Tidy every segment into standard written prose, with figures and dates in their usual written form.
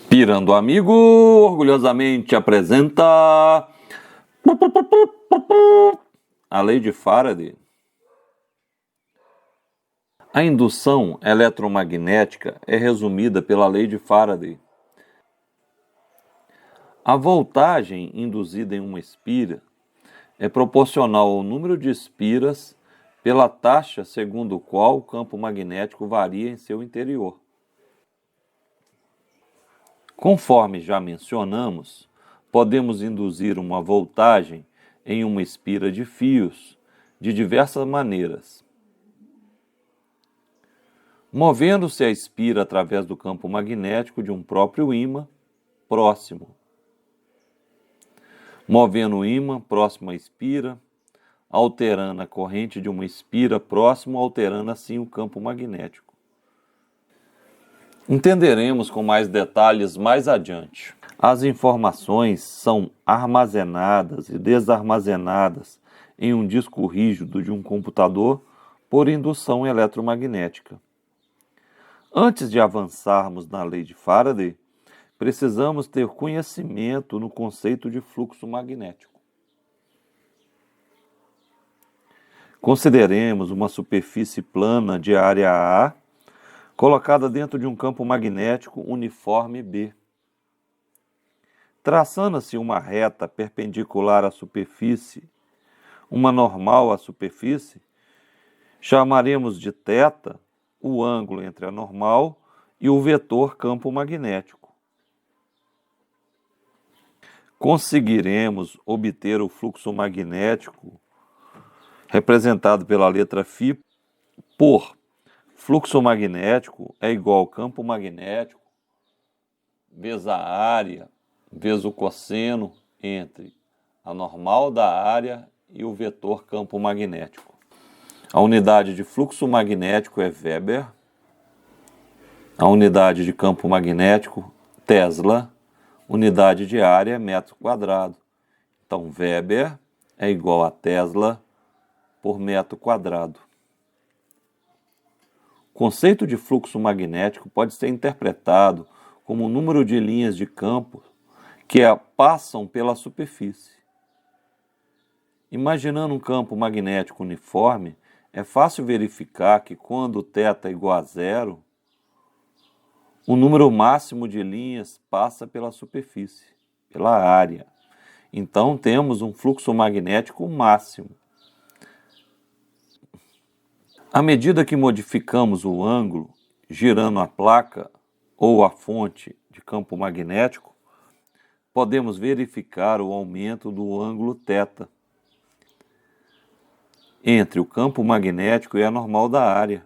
Pirando Amigo orgulhosamente apresenta a lei de Faraday. A indução eletromagnética é resumida pela lei de Faraday. A voltagem induzida em uma espira é proporcional ao número de espiras pela taxa segundo o qual o campo magnético varia em seu interior. Conforme já mencionamos, podemos induzir uma voltagem em uma espira de fios de diversas maneiras. Movendo-se a espira através do campo magnético de um próprio ímã próximo. Movendo o ímã próximo à espira, alterando a corrente de uma espira próximo, alterando assim o campo magnético. Entenderemos com mais detalhes mais adiante. As informações são armazenadas e desarmazenadas em um disco rígido de um computador por indução eletromagnética. Antes de avançarmos na lei de Faraday, precisamos ter conhecimento no conceito de fluxo magnético. Consideremos uma superfície plana de área A colocada dentro de um campo magnético uniforme B. Traçando-se uma reta perpendicular à superfície, uma normal à superfície, chamaremos de θ o ângulo entre a normal e o vetor campo magnético. Conseguiremos obter o fluxo magnético representado pela letra φ por fluxo magnético é igual ao campo magnético vezes a área vezes o cosseno entre a normal da área e o vetor campo magnético. A unidade de fluxo magnético é Weber, a unidade de campo magnético Tesla, unidade de área é metro quadrado. Então, Weber é igual a Tesla por metro quadrado. O conceito de fluxo magnético pode ser interpretado como o número de linhas de campo que passam pela superfície. Imaginando um campo magnético uniforme, é fácil verificar que quando θ é igual a zero, o número máximo de linhas passa pela superfície, pela área. Então temos um fluxo magnético máximo. À medida que modificamos o ângulo, girando a placa ou a fonte de campo magnético, podemos verificar o aumento do ângulo θ entre o campo magnético e a normal da área.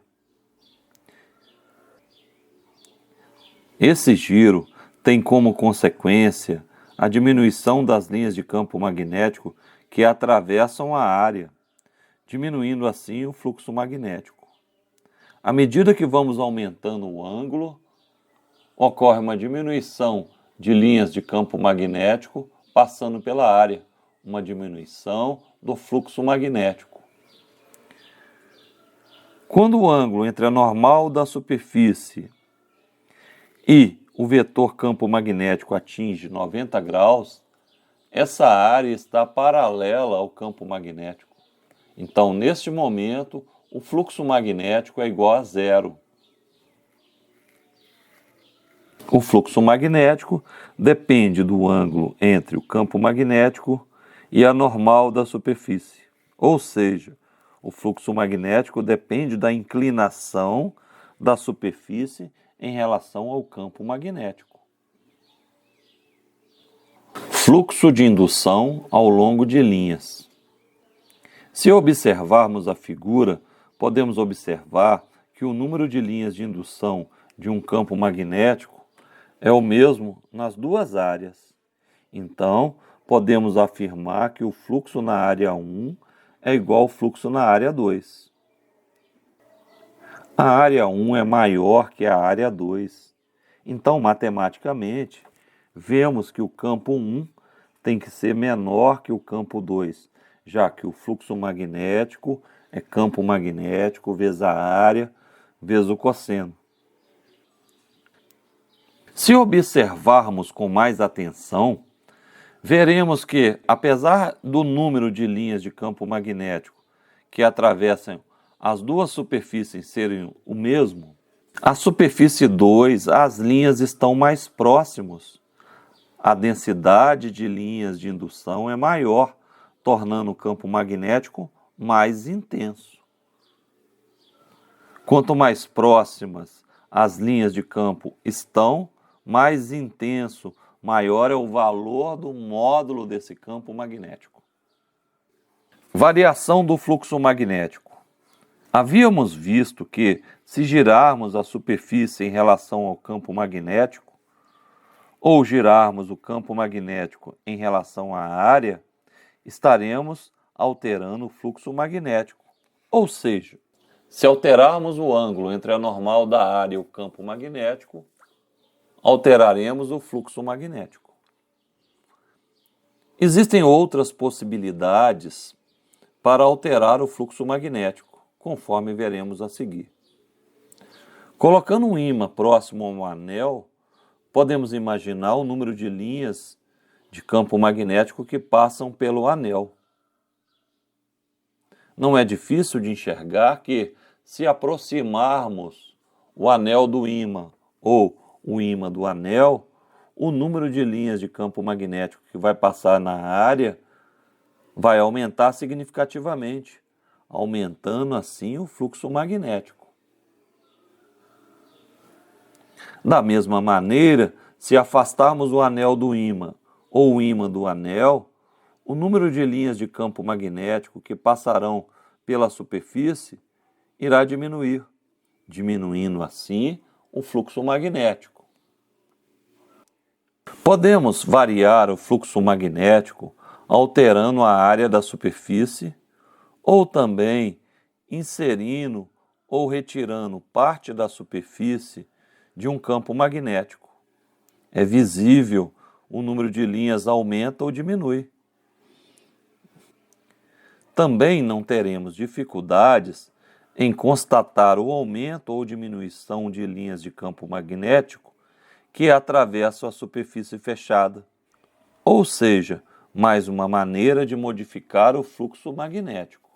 Esse giro tem como consequência a diminuição das linhas de campo magnético que atravessam a área, diminuindo assim o fluxo magnético. À medida que vamos aumentando o ângulo, ocorre uma diminuição de linhas de campo magnético passando pela área, uma diminuição do fluxo magnético. Quando o ângulo entre a normal da superfície e o vetor campo magnético atinge 90 graus, essa área está paralela ao campo magnético. Então, neste momento, o fluxo magnético é igual a zero. O fluxo magnético depende do ângulo entre o campo magnético e a normal da superfície. Ou seja, o fluxo magnético depende da inclinação da superfície em relação ao campo magnético. Fluxo de indução ao longo de linhas. Se observarmos a figura, podemos observar que o número de linhas de indução de um campo magnético é o mesmo nas duas áreas. Então, podemos afirmar que o fluxo na área 1 é igual ao fluxo na área 2. A área 1 é maior que a área 2. Então, matematicamente, vemos que o campo 1 tem que ser menor que o campo 2, já que o fluxo magnético é campo magnético vezes a área vezes o cosseno. Se observarmos com mais atenção, veremos que, apesar do número de linhas de campo magnético que atravessam as duas superfícies serem o mesmo, a superfície 2, as linhas estão mais próximas. A densidade de linhas de indução é maior, tornando o campo magnético mais intenso. Quanto mais próximas as linhas de campo estão, mais intenso, maior é o valor do módulo desse campo magnético. Variação do fluxo magnético. Havíamos visto que, se girarmos a superfície em relação ao campo magnético, ou girarmos o campo magnético em relação à área, estaremos alterando o fluxo magnético. Ou seja, se alterarmos o ângulo entre a normal da área e o campo magnético, alteraremos o fluxo magnético. Existem outras possibilidades para alterar o fluxo magnético, conforme veremos a seguir. Colocando um ímã próximo a um anel, podemos imaginar o número de linhas de campo magnético que passam pelo anel. Não é difícil de enxergar que, se aproximarmos o anel do ímã ou o ímã do anel, o número de linhas de campo magnético que vai passar na área vai aumentar significativamente, aumentando assim o fluxo magnético. Da mesma maneira, se afastarmos o anel do ímã ou o ímã do anel, o número de linhas de campo magnético que passarão pela superfície irá diminuir, diminuindo assim o fluxo magnético. Podemos variar o fluxo magnético alterando a área da superfície ou também inserindo ou retirando parte da superfície de um campo magnético. É visível o número de linhas aumenta ou diminui. Também não teremos dificuldades em constatar o aumento ou diminuição de linhas de campo magnético que atravessam a superfície fechada. Ou seja, mais uma maneira de modificar o fluxo magnético.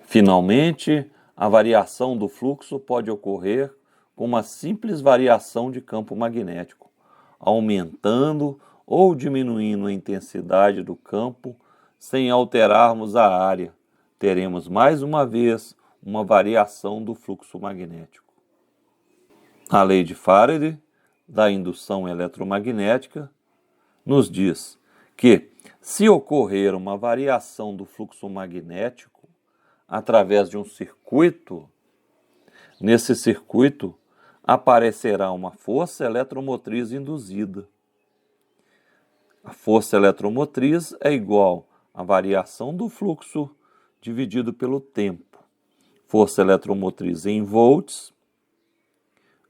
Finalmente, a variação do fluxo pode ocorrer com uma simples variação de campo magnético, aumentando ou diminuindo a intensidade do campo sem alterarmos a área. Teremos mais uma vez uma variação do fluxo magnético. A lei de Faraday, da indução eletromagnética, nos diz que, se ocorrer uma variação do fluxo magnético através de um circuito, nesse circuito aparecerá uma força eletromotriz induzida. A força eletromotriz é igual à variação do fluxo dividido pelo tempo. Força eletromotriz em volts,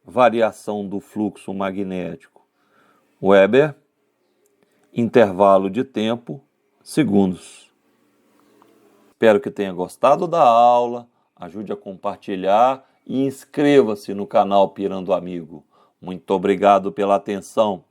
variação do fluxo magnético, Weber, intervalo de tempo, segundos. Espero que tenha gostado da aula, ajude a compartilhar e inscreva-se no canal Pirando Amigo. Muito obrigado pela atenção.